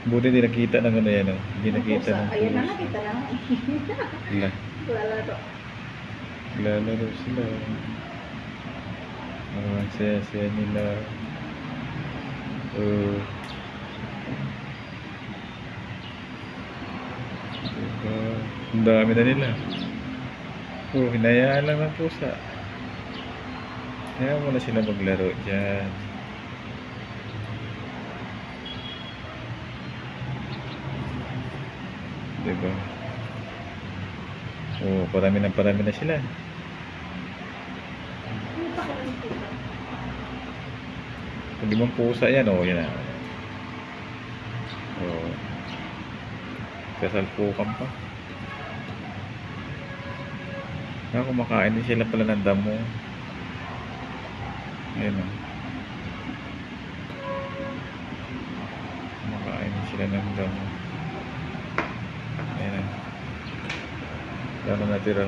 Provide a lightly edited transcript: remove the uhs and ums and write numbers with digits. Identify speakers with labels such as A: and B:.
A: Buti hindi nakita ng ano yan, oh. Hindi
B: Ang
A: nakita
B: pusa.
A: ng
B: Ayan na,
A: pusa.
B: nakita na.
A: Wala.
B: Lalaro.
A: Lalaro sila. Ang saya-saya nila. Uh, diba? Ang dami na nila. Oh, hinayaan lang ng pusa. Hayaan mo na sila maglaro dyan. Diba? Oh, parami na sila. Kung limang pusa yan, oh, yan na. Oh, kasalpukan pa. Kumakain din sila pala ng damo. Ayan, oh. Kumakain din sila ng damo. Ayan, oh. Wala na natira.